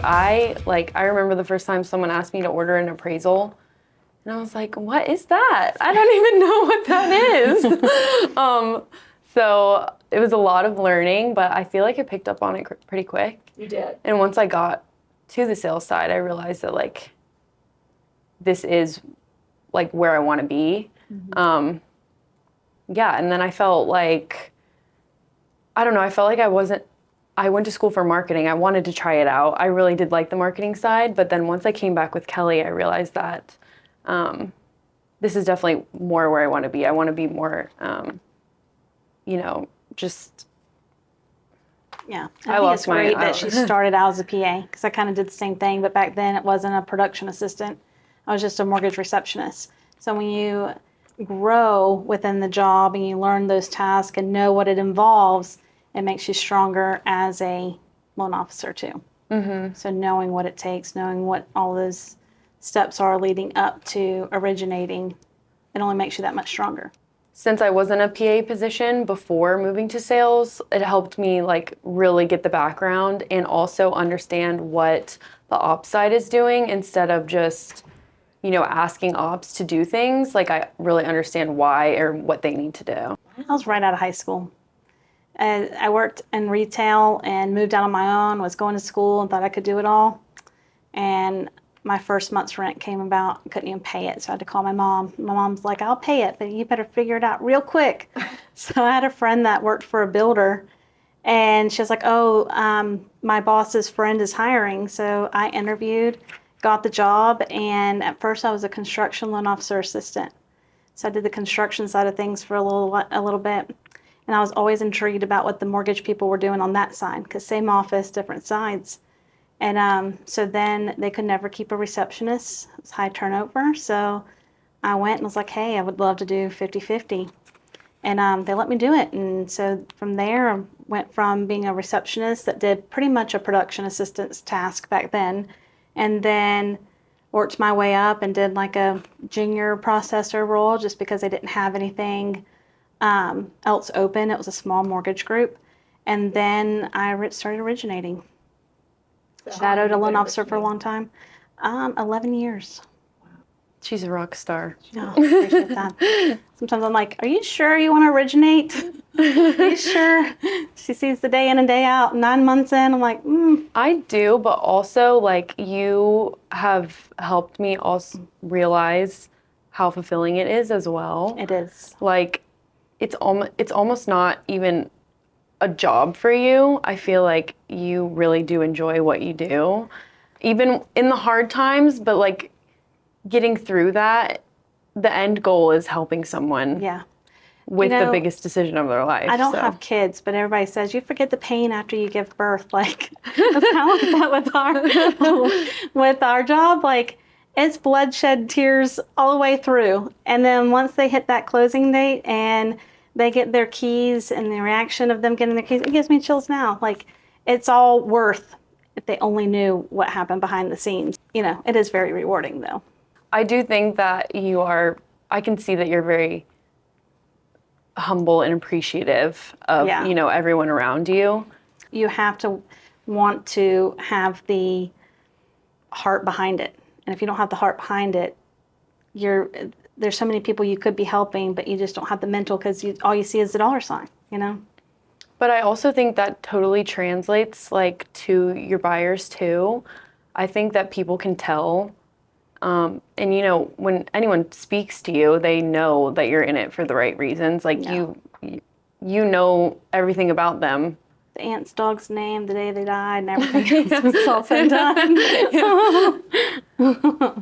I remember the first time someone asked me to order an appraisal, and I was like, what is that? I don't even know what that is. So it was a lot of learning, but I feel like I picked up on it pretty quick. You did. And once I got to the sales side, I realized that like, this is like where I want to be. Mm-hmm. Yeah, and then I felt like, I don't know, I felt like I went to school for marketing. I wanted to try it out. I really did like the marketing side, but then once I came back with Kelly, I realized that this is definitely more where I want to be. I want to be more, just... Yeah, I think it's great that she started out as a PA, because I kind of did the same thing, but back then it wasn't a production assistant. I was just a mortgage receptionist. So when you grow within the job and you learn those tasks and know what it involves, it makes you stronger as a loan officer too. Mm-hmm. So knowing what it takes, knowing what all those steps are leading up to originating, it only makes you that much stronger. Since I was in a PA position before moving to sales, it helped me like really get the background and also understand what the ops side is doing instead of just, asking ops to do things. Like I really understand why or what they need to do. I was right out of high school. I worked in retail and moved out on my own, was going to school and thought I could do it all. And my first month's rent came about, couldn't even pay it, so I had to call my mom. My mom's like, I'll pay it, but you better figure it out real quick. So I had a friend that worked for a builder, and she was like, my boss's friend is hiring. So I interviewed, got the job, and at first I was a construction loan officer assistant. So I did the construction side of things for a little bit. And I was always intrigued about what the mortgage people were doing on that side, because same office, different sides. And so then they could never keep a receptionist. It was high turnover. So I went and was like, hey, I would love to do 50-50. And they let me do it. And so from there, I went from being a receptionist that did pretty much a production assistant's task back then, and then worked my way up and did like a junior processor role just because they didn't have anything else open. It was a small mortgage group. And then I started originating. Shadowed a loan officer for a long time. 11 years. She's a rock star. Oh, appreciate that. Sometimes I'm like, are you sure you want to originate? Are you sure? She sees the day in and day out, 9 months in. I'm like, I do, but also like you have helped me also realize how fulfilling it is as well. It is. Like it's almost not even a job for you. I feel like you really do enjoy what you do, even in the hard times, but like getting through that, the end goal is helping someone with the biggest decision of their life. I don't have kids, but everybody says you forget the pain after you give birth. Like that's kind of like that with our job. Like it's bloodshed, tears all the way through. And then once they hit that closing date and they get their keys and the reaction of them getting their keys, it gives me chills now. Like it's all worth if they only knew what happened behind the scenes. It is very rewarding though. I do think that I can see that you're very humble and appreciative of, everyone around you. You have to want to have the heart behind it. And if you don't have the heart behind it, there's so many people you could be helping, but you just don't have the mental because all you see is the dollar sign, But I also think that totally translates like to your buyers too. I think that people can tell. And when anyone speaks to you, they know that you're in it for the right reasons. Like you know everything about them. The aunt's dog's name, the day they died, and everything else was all said and done.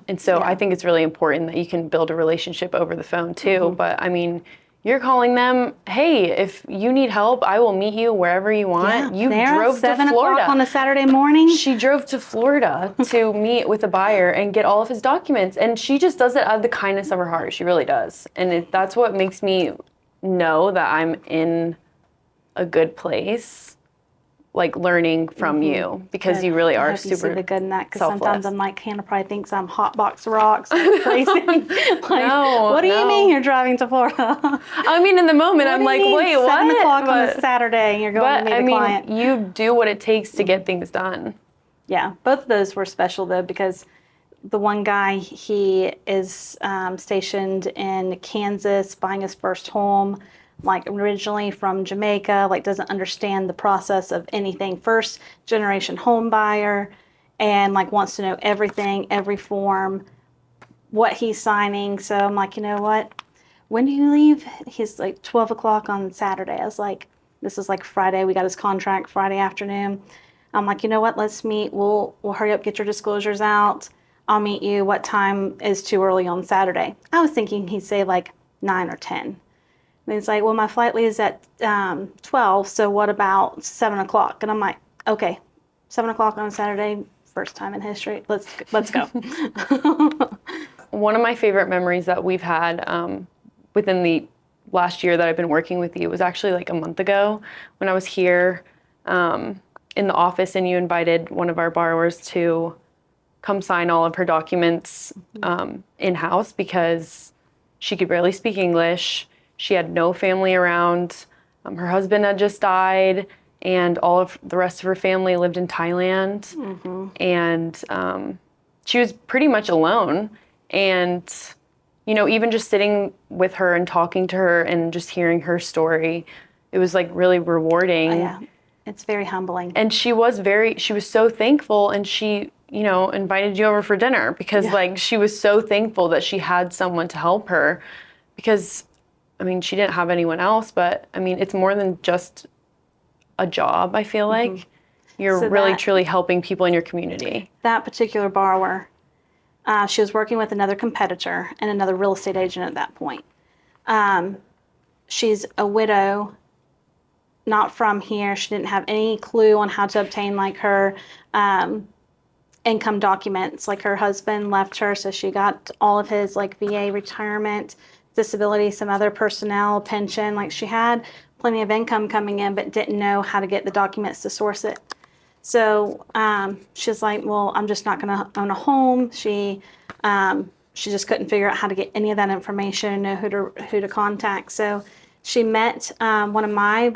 And so I think it's really important that you can build a relationship over the phone too. Mm-hmm. But I mean, you're calling them, hey, if you need help, I will meet you wherever you want. You drove to 7 Florida o'clock on a Saturday morning. She drove to Florida to meet with a buyer and get all of his documents. And she just does it out of the kindness of her heart. She really does. And that's what makes me know that I'm in a good place. Like learning from you, because you really are super see the good in that, because selfless. Sometimes I'm like, Hannah probably thinks I'm hot box rocks, like crazy. What do you mean you're driving to Florida? I mean, in the moment, I'm like, wait, what? 7 o'clock on a Saturday, and you're going to meet a client. You do what it takes to get things done. Yeah, both of those were special though, because the one guy, he is stationed in Kansas, buying his first home, like originally from Jamaica, like doesn't understand the process of anything, first generation home buyer, and like wants to know everything, every form, what he's signing. So I'm like, you know what? When do you leave? He's like 12 o'clock on Saturday. I was like, this is like Friday. We got his contract Friday afternoon. I'm like, you know what? Let's meet. We'll hurry up, get your disclosures out. I'll meet you. What time is too early on Saturday? I was thinking he'd say like 9 or 10. And he's like, well, my flight leaves at 12. So what about 7 o'clock? And I'm like, okay, 7 o'clock on Saturday, first time in history. Let's go. One of my favorite memories that we've had within the last year that I've been working with you was actually like a month ago when I was here in the office, and you invited one of our borrowers to come sign all of her documents in-house because she could barely speak English. She had no family around. Her husband had just died, and all of the rest of her family lived in Thailand. And she was pretty much alone. And, you know, even just sitting with her and talking to her and just hearing her story, it was like really rewarding. Oh, yeah. It's very humbling. And she was so thankful, and she, you know, invited you over for dinner because like she was so thankful that she had someone to help her, because I mean, she didn't have anyone else, but I mean, it's more than just a job, I feel like. You're really truly helping people in your community. That particular borrower, she was working with another competitor and another real estate agent at that point. She's a widow, not from here. She didn't have any clue on how to obtain like her income documents. Like her husband left her, so she got all of his like VA retirement, disability, some other personnel, pension. Like she had plenty of income coming in, but didn't know how to get the documents to source it. So she's like, well, I'm just not going to own a home. She just couldn't figure out how to get any of that information, know who to contact. So she met one of my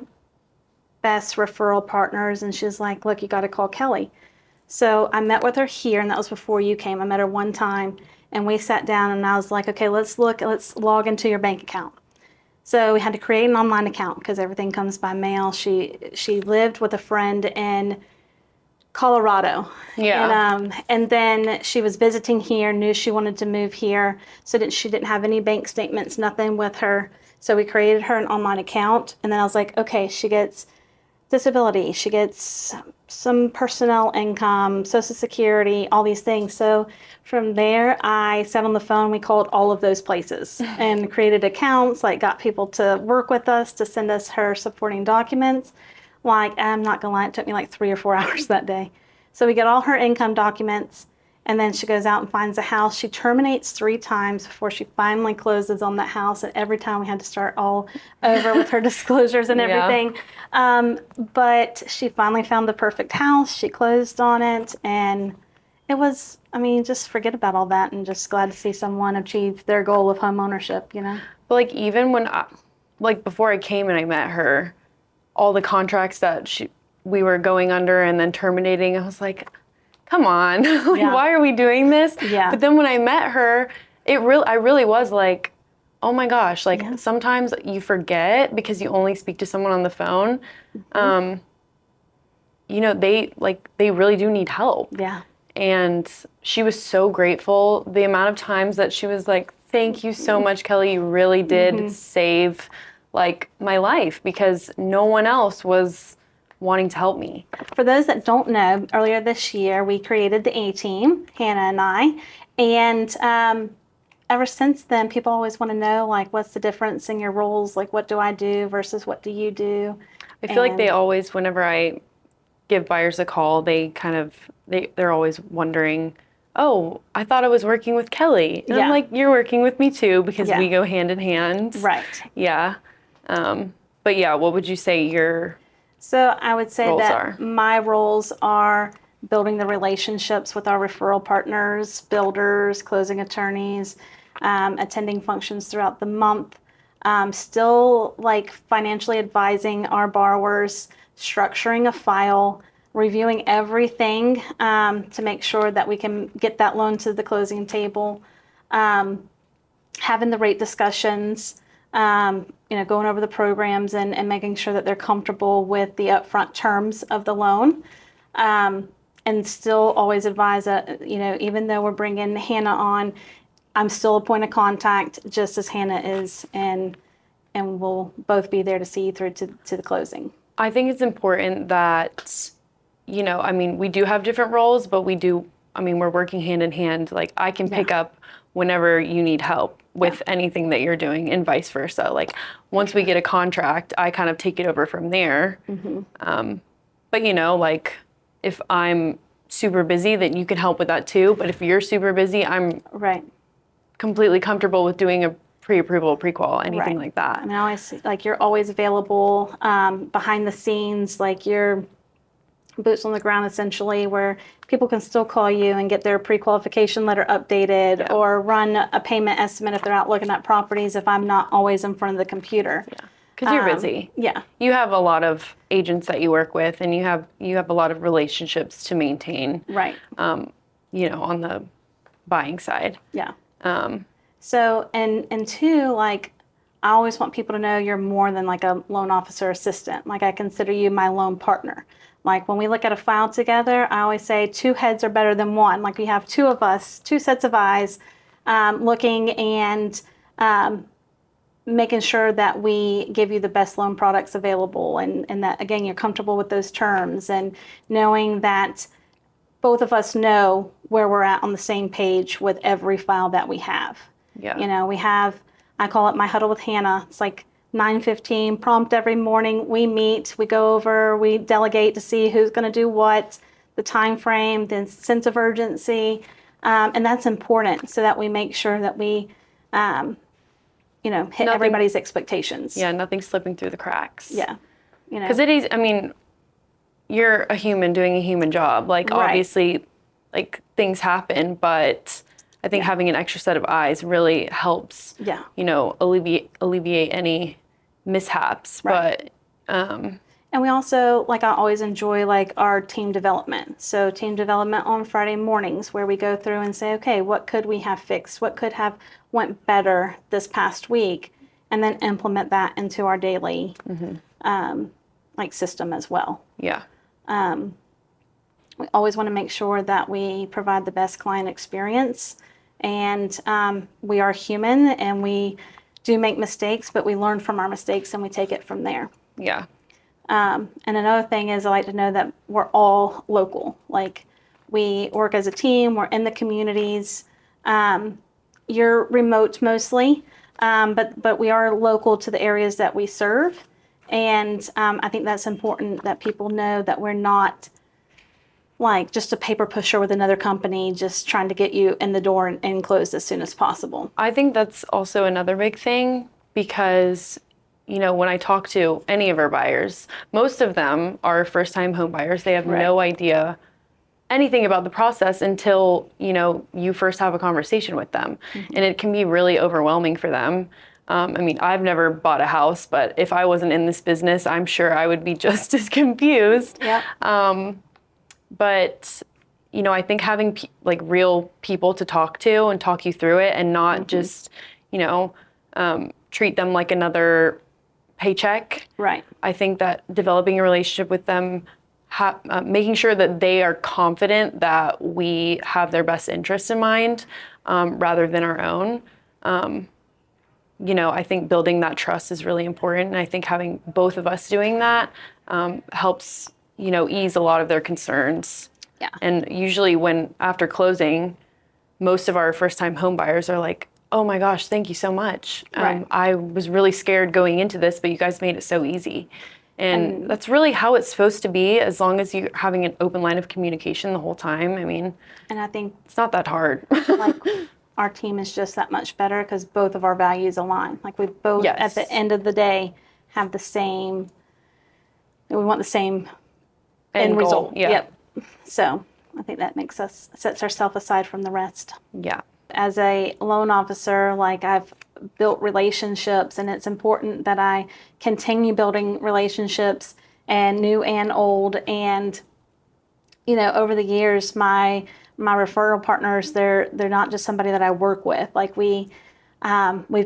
best referral partners, and she's like, look, you got to call Kelly. So I met with her here, and that was before you came. I met her one time, and we sat down, and I was like, okay, let's log into your bank account. So we had to create an online account because everything comes by mail. She lived with a friend in Colorado. Yeah. And then she was visiting here, knew she wanted to move here. So she didn't have any bank statements, nothing with her. So we created her an online account. And then I was like, okay, she gets disability. She gets some personnel income, Social Security, all these things. So from there, I sat on the phone. We called all of those places and created accounts, like got people to work with us to send us her supporting documents. Like, I'm not gonna lie, it took me like 3 or 4 hours that day. So we get all her income documents, and then she goes out and finds a house. She terminates 3 times before she finally closes on that house. And every time we had to start all over with her disclosures and everything. But she finally found the perfect house. She closed on it. And it was, I mean, just forget about all that and just glad to see someone achieve their goal of home ownership, you know? But like, even when before I came and I met her, all the contracts that we were going under and then terminating, I was like, come on, why are we doing this? Yeah. But then when I met her, I really was like, oh my gosh, like sometimes you forget because you only speak to someone on the phone. You know, they really do need help. Yeah. And she was so grateful. The amount of times that she was like, thank you so much, Kelly. You really did save like my life, because no one else was wanting to help me. For those that don't know, earlier this year, we created the A-Team, Hannah and I, and ever since then, people always want to know, like, what's the difference in your roles? Like, what do I do versus what do you do? I feel like they always, whenever I give buyers a call, they're always wondering, oh, I thought I was working with Kelly. And I'm like, you're working with me too, because we go hand in hand. Right. Yeah. But yeah, what would you say your So I would say roles that are? My roles are building the relationships with our referral partners, builders, closing attorneys, attending functions throughout the month, still like financially advising our borrowers, structuring a file, reviewing everything to make sure that we can get that loan to the closing table, having the rate discussions, going over the programs and making sure that they're comfortable with the upfront terms of the loan. And still always advise that, even though we're bringing Hannah on, I'm still a point of contact just as Hannah is, and we'll both be there to see you through to the closing. I think it's important that, we do have different roles, but we're working hand in hand. Like, I can pick up whenever you need help with anything that you're doing, and vice versa. Like, once we get a contract, I kind of take it over from there. But if I'm super busy, then you can help with that too. But if you're super busy, I'm completely comfortable with doing a pre-approval, pre-qual, anything like that. I always you're always available behind the scenes, like you're boots on the ground essentially, where people can still call you and get their pre-qualification letter updated or run a payment estimate if they're out looking at properties if I'm not always in front of the computer. Because you're busy. You have a lot of agents that you work with, and you have a lot of relationships to maintain. On the buying side. So and two, I always want people to know you're more than a loan officer assistant. I consider you my loan partner. When we look at a file together, I always say 2 heads are better than 1. We have 2 of us, 2 sets of eyes, looking and making sure that we give you the best loan products available, and that, again, you're comfortable with those terms, and knowing that both of us know where we're at on the same page with every file that we have. We have, I call it my huddle with Hannah. It's 9:15 prompt every morning. We meet, we go over, we delegate to see who's going to do what, the time frame, the sense of urgency, and that's important so that we make sure that we hit everybody's expectations. Nothing slipping through the cracks. Because it is, you're a human doing a human job. Obviously, things happen, but I think having an extra set of eyes really helps, alleviate any mishaps. But, and we also, I always enjoy, our team development. So team development on Friday mornings, where we go through and say, okay, what could we have fixed? What could have went better this past week? And then implement that into our daily, system as well. We always want to make sure that we provide the best client experience. And we are human, and we do make mistakes, but we learn from our mistakes and we take it from there. And another thing is, I like to know that we're all local. We work as a team, we're in the communities. You're remote mostly, but we are local to the areas that we serve. And I think that's important, that people know that we're not just a paper pusher with another company just trying to get you in the door and closed as soon as possible. I think that's also another big thing, because when I talk to any of our buyers, most of them are first-time home buyers. They have no idea anything about the process until you first have a conversation with them, and it can be really overwhelming for them. I've never bought a house, but if I wasn't in this business, I'm sure I would be just as confused. But, I think having real people to talk to and talk you through it, and not just, treat them like another paycheck. I think that developing a relationship with them, making sure that they are confident that we have their best interests in mind, rather than our own. I think building that trust is really important. And I think having both of us doing that helps ease a lot of their concerns. And usually after closing, most of our first-time home buyers are like, oh my gosh, thank you so much. I was really scared going into this, but you guys made it so easy. And that's really how it's supposed to be, as long as you're having an open line of communication the whole time. And I think it's not that hard. Our team is just that much better because both of our values align. We both, at the end of the day, have the same, we want the same end result. So I think that sets ourselves aside from the rest. As a loan officer, I've built relationships, and it's important that I continue building relationships, and new and old, and over the years, my referral partners, they're not just somebody that I work with. Like we've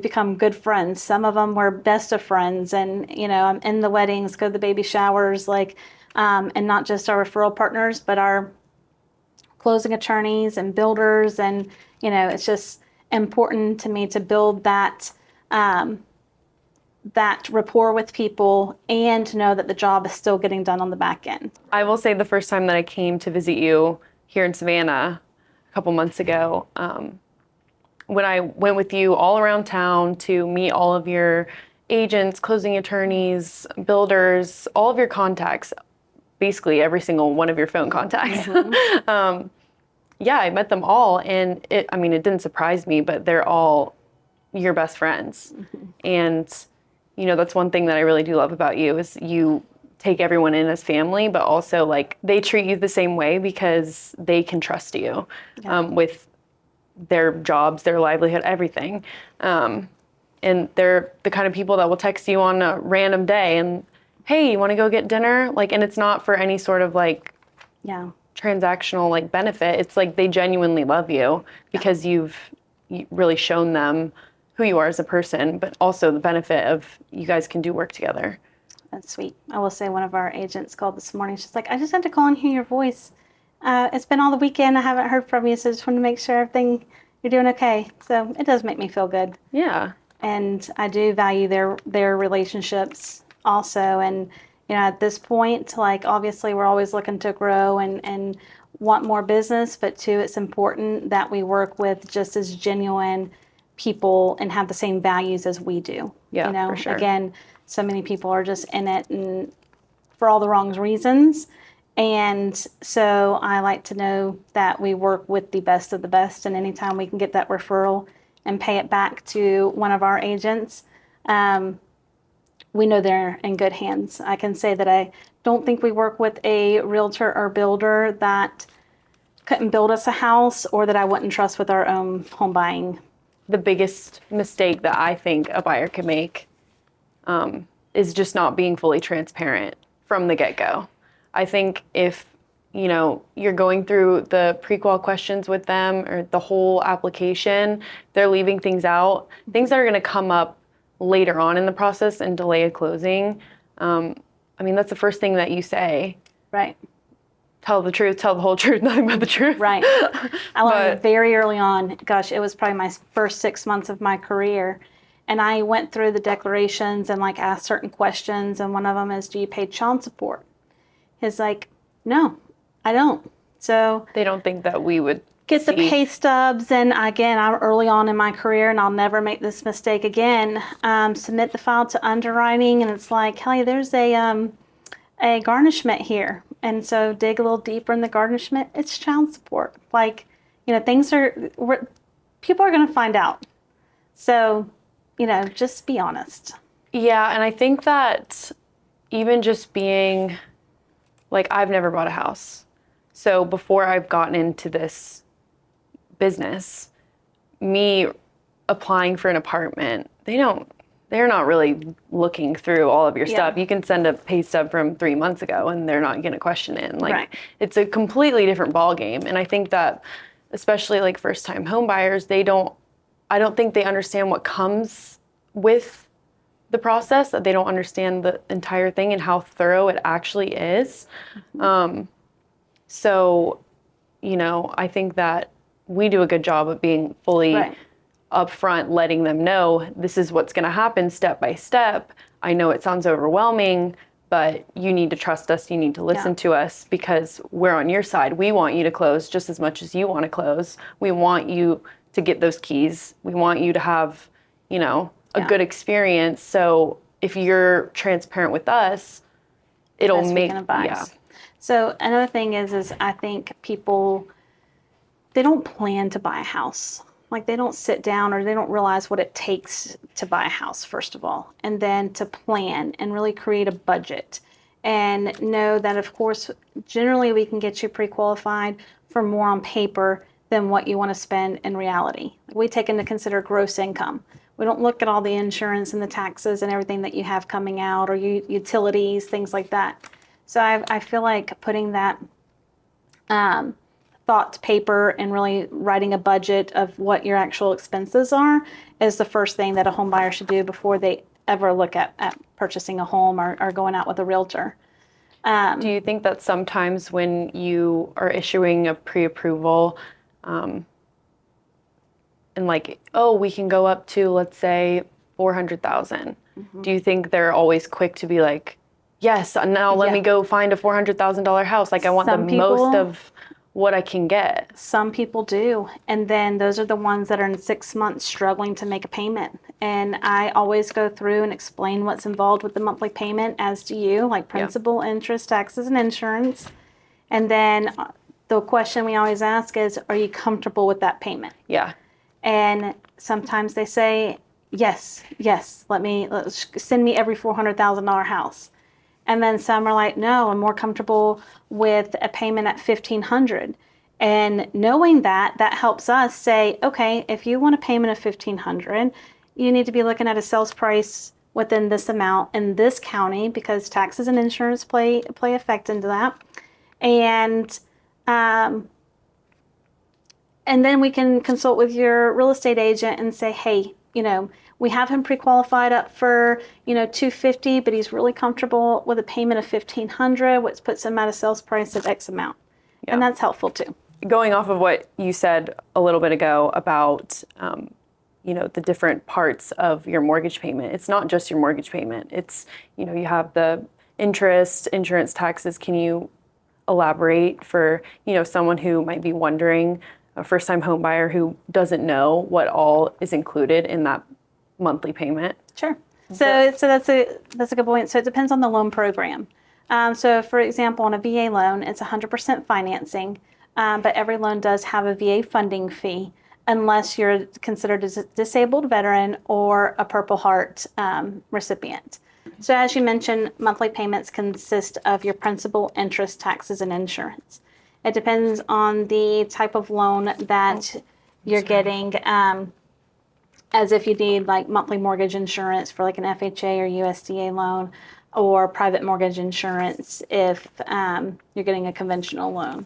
become good friends. Some of them were best of friends, and I'm in the weddings, go to the baby showers, and not just our referral partners, but our closing attorneys and builders, and it's just important to me to build that rapport with people and to know that the job is still getting done on the back end. I will say the first time that I came to visit you here in Savannah a couple months ago, when I went with you all around town to meet all of your agents, closing attorneys, builders, all of your contacts, basically every single one of your phone contacts. Mm-hmm. Yeah, I met them all, and it didn't surprise me, but they're all your best friends. Mm-hmm. And that's one thing that I really do love about you is you take everyone in as family, but also like they treat you the same way because they can trust you with their jobs, their livelihood, everything. And they're the kind of people that will text you on a random day and, hey, you want to go get dinner? And it's not for any sort of transactional benefit. It's like they genuinely love you because you've really shown them who you are as a person, but also the benefit of you guys can do work together. That's sweet. I will say one of our agents called this morning. She's like, I just had to call and hear your voice. It's been all the weekend. I haven't heard from you, so I just wanted to make sure you're doing okay. So it does make me feel good. Yeah. And I do value their relationships also. And, at this point, obviously we're always looking to grow and want more business, but too, it's important that we work with just as genuine people and have the same values as we do. Yeah, for sure. Again, so many people are just in it and for all the wrong reasons. And so I like to know that we work with the best of the best, and anytime we can get that referral and pay it back to one of our agents, we know they're in good hands. I can say that I don't think we work with a realtor or builder that couldn't build us a house or that I wouldn't trust with our own home buying. The biggest mistake that I think a buyer could make is just not being fully transparent from the get-go. I think if you're going through the pre-qual questions with them or the whole application, they're leaving things out, things that are going to come up later on in the process and delay a closing. That's the first thing that you say. Right. Tell the truth, tell the whole truth, nothing but the truth. Right. I learned very early on, gosh, it was probably my first 6 months of my career. And I went through the declarations and asked certain questions. And one of them is, do you pay child support? He's like, no, I don't. So they don't think that we would get the pay stubs. And again, I'm early on in my career and I'll never make this mistake again. Submit the file to underwriting. And it's like, Kelly, there's a garnishment here. And so dig a little deeper in the garnishment. It's child support. Things people are going to find out. So, just be honest. Yeah. And I think that even just being I've never bought a house. So before I've gotten into this business, me applying for an apartment, they're not really looking through all of your stuff. You can send a pay stub from 3 months ago and they're not going to question it. And right. It's a completely different ball game. And I think that especially first time home buyers, I don't think they understand what comes with the process, that they don't understand the entire thing and how thorough it actually is. Mm-hmm. So, I think that we do a good job of being fully upfront, letting them know this is what's going to happen step by step. I know it sounds overwhelming, but you need to trust us. You need to listen to us because we're on your side. We want you to close just as much as you want to close. We want you to get those keys. We want you to have, a good experience. So if you're transparent with us, it'll make advice. So another thing is I think people, they don't plan to buy a house. They don't sit down or they don't realize what it takes to buy a house, first of all, and then to plan and really create a budget and know that, of course, generally we can get you pre-qualified for more on paper than what you want to spend in reality. We take into consider gross income. We don't look at all the insurance and the taxes and everything that you have coming out or utilities, things like that. So I feel like putting that thought paper and really writing a budget of what your actual expenses are is the first thing that a home buyer should do before they ever look at purchasing a home or going out with a realtor. Do you think that sometimes when you are issuing a pre-approval, and like, oh, we can go up to, let's say, 400,000. Do you think they're always quick to be like, yes, now let me go find a $400,000 house. Like I want the most of what I can get. Some people do. And then those are the ones that are in 6 months struggling to make a payment. And I always go through and explain what's involved with the monthly payment, as do you, like principal, interest, taxes, and insurance. And then the question we always ask is, are you comfortable with that payment? Yeah. And sometimes they say, yes, send me every $400,000 house. And then some are like, no, I'm more comfortable with a payment at $1,500. And knowing that helps us say, okay, if you want a payment of $1,500, you need to be looking at a sales price within this amount in this county, because taxes and insurance play effect into that. And then we can consult with your real estate agent and say, hey, we have him pre-qualified up for, $250, but he's really comfortable with a payment of $1,500, which puts him at a sales price of X amount. Yeah. And that's helpful too. Going off of what you said a little bit ago about, the different parts of your mortgage payment, it's not just your mortgage payment. It's, you have the interest, insurance, taxes. Can you elaborate for, someone who might be wondering, a first-time home buyer who doesn't know what all is included in that monthly payment? Sure. So that's a good point. So it depends on the loan program. So for example, on a VA loan, it's 100% financing, but every loan does have a VA funding fee unless you're considered a disabled veteran or a Purple Heart recipient. So as you mentioned, monthly payments consist of your principal, interest, taxes, and insurance. It depends on the type of loan that you're getting, as if you need like monthly mortgage insurance for like an FHA or USDA loan, or private mortgage insurance if you're getting a conventional loan.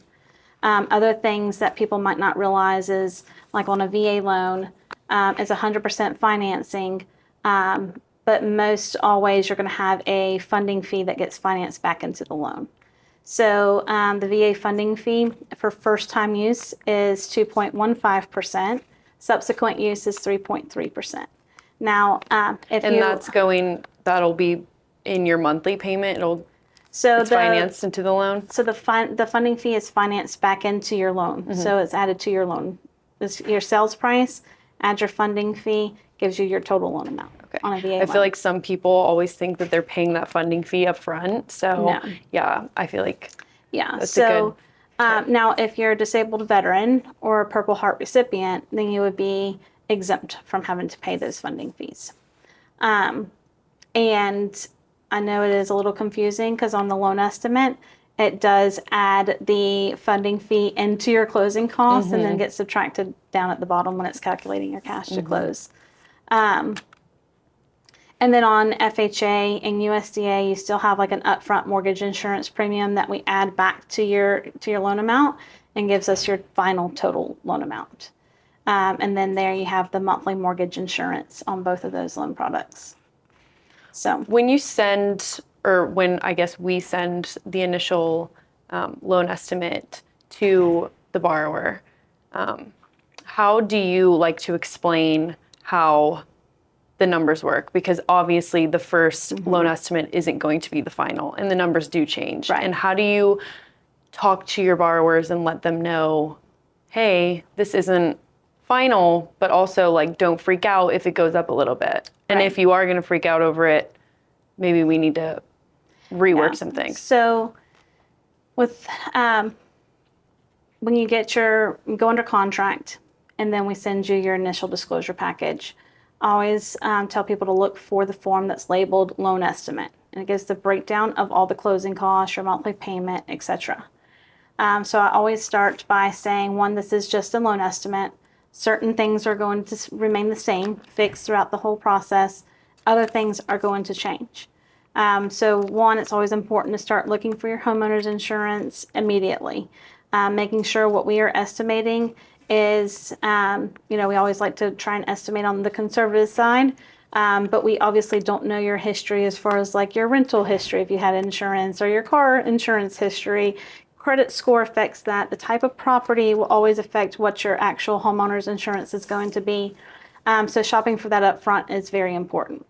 Other things that people might not realize is like on a VA loan, it's 100% financing, but most always you're going to have a funding fee that gets financed back into the loan. So the VA funding fee for first-time use is 2.15%. Subsequent use is 3.3%. Now, that'll be in your monthly payment. It's financed into the loan. So the funding fee is financed back into your loan. Mm-hmm. So it's added to your loan. It's your sales price, add your funding fee, gives you your total loan amount. Okay. On a VA loan. I feel like some people always think that they're paying that funding fee up front. So yeah, I feel like that's a good tip. Now if you're a disabled veteran or a Purple Heart recipient, then you would be exempt from having to pay those funding fees. And I know it is a little confusing because on the loan estimate, it does add the funding fee into your closing costs, and then gets subtracted down at the bottom when it's calculating your cash to close. And then on FHA and USDA, you still have like an upfront mortgage insurance premium that we add back to your loan amount and gives us your final total loan amount. And then there you have the monthly mortgage insurance on both of those loan products. So when you send, or when I guess we send the initial loan estimate to the borrower, how do you like to explain how the numbers work? Because obviously the first loan estimate isn't going to be the final, and the numbers do change. Right. And how do you talk to your borrowers and let them know, hey, this isn't final, but also like don't freak out if it goes up a little bit. And if you are going to freak out over it, maybe we need to rework some things. So with when you go under contract, and then we send you your initial disclosure package, I always tell people to look for the form that's labeled loan estimate, and it gives the breakdown of all the closing costs, your monthly payment, etc. So I always start by saying, one, this is just a loan estimate. Certain things are going to remain the same, fixed throughout the whole process. Other things are going to change. So one, it's always important to start looking for your homeowner's insurance immediately. making sure what we are estimating is, we always like to try and estimate on the conservative side, but we obviously don't know your history as far as like your rental history, if you had insurance, or your car insurance history. Credit score affects that. The type of property will always affect what your actual homeowner's insurance is going to be. So shopping for that up front is very important.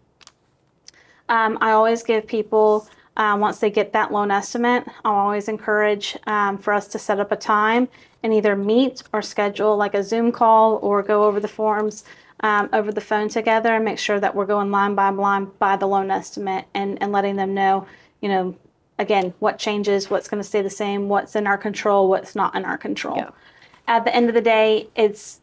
I always give people, once they get that loan estimate, I'll always encourage for us to set up a time and either meet or schedule like a Zoom call or go over the forms over the phone together and make sure that we're going line by line by the loan estimate and letting them know, again, what changes, what's going to stay the same, what's in our control, what's not in our control. Yeah. At the end of the day, it's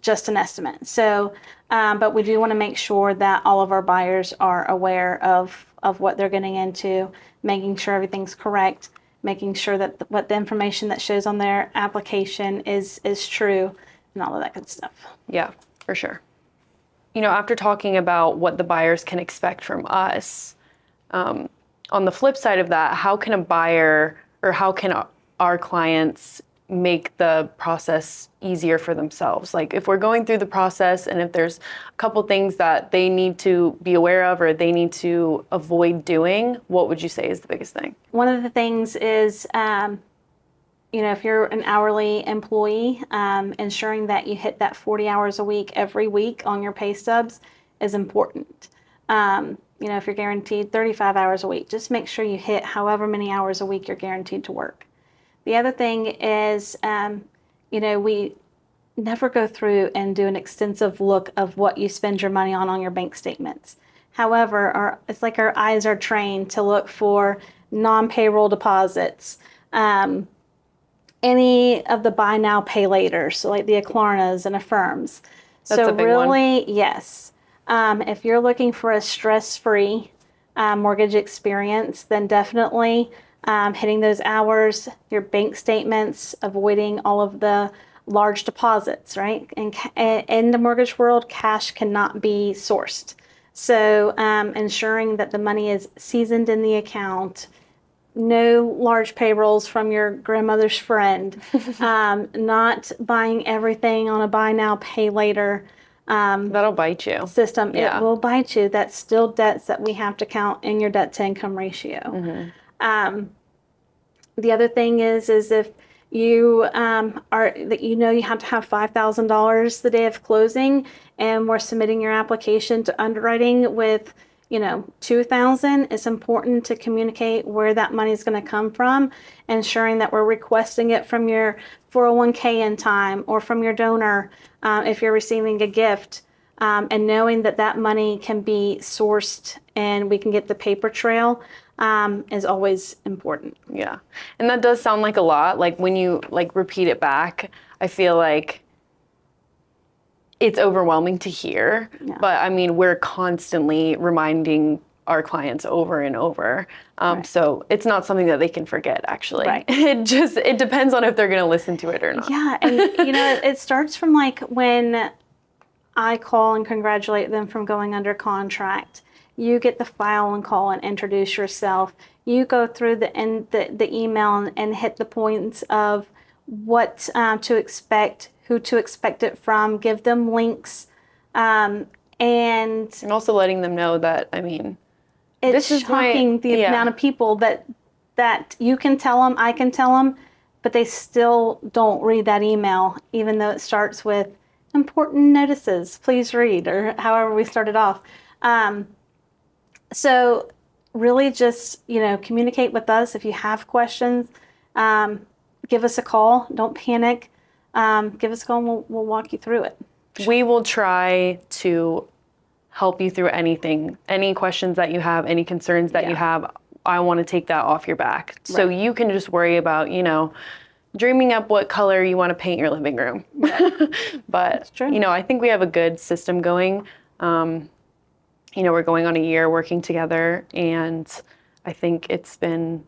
just an estimate. So, but we do want to make sure that all of our buyers are aware of what they're getting into, making sure everything's correct, making sure that what the information that shows on their application is true, and all of that good stuff. Yeah, for sure. After talking about what the buyers can expect from us, on the flip side of that, how can a buyer or how can our clients make the process easier for themselves? Like if we're going through the process and if there's a couple things that they need to be aware of or they need to avoid doing, what would you say is the biggest thing? One of the things is, if you're an hourly employee, ensuring that you hit that 40 hours a week every week on your pay stubs is important. If you're guaranteed 35 hours a week, just make sure you hit however many hours a week you're guaranteed to work. The other thing is, we never go through and do an extensive look of what you spend your money on your bank statements. However, it's like our eyes are trained to look for non-payroll deposits, any of the buy now, pay later, so like the Klarnas and Affirms. That's a big really, one. yes. If you're looking for a stress-free mortgage experience, then definitely hitting those hours, your bank statements, avoiding all of the large deposits, right? And in the mortgage world, cash cannot be sourced. So ensuring that the money is seasoned in the account, no large payrolls from your grandmother's friend, not buying everything on a buy now, pay later That'll bite you. system. Yeah. It will bite you. That's still debts that we have to count in your debt to income ratio. Mm-hmm. The other thing is if you you have to have $5,000 the day of closing, and we're submitting your application to underwriting with $2,000, it's important to communicate where that money is going to come from, ensuring that we're requesting it from your 401k in time or from your donor if you're receiving a gift, and knowing that money can be sourced and we can get the paper trail is always important. Yeah. And that does sound like a lot. Like when you repeat it back, I feel like it's overwhelming to hear. Yeah. But I mean, we're constantly reminding our clients over and over. Right. So it's not something that they can forget, actually. Right. It depends on if they're going to listen to it or not. Yeah. And, it starts from like when I call and congratulate them from going under contract. You get the file and call and introduce yourself. You go through the email and hit the points of what to expect, who to expect it from, give them links. And also letting them know that, I mean, it's this is shocking the amount of people that you can tell them, I can tell them, but they still don't read that email, even though it starts with important notices, please read, or however we started off. So really just, communicate with us. If you have questions, give us a call. Don't panic. Give us a call and we'll walk you through it. We will try to help you through anything, any questions that you have, any concerns that you have. I want to take that off your back. So you can just worry about, dreaming up what color you want to paint your living room. Right. But, I think we have a good system going. We're going on a year working together, and I think it's been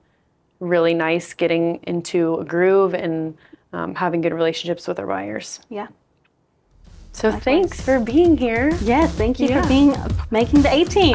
really nice getting into a groove and having good relationships with our buyers. Yeah. So Likewise. Thanks for being here. Yes, thank you for making the 18.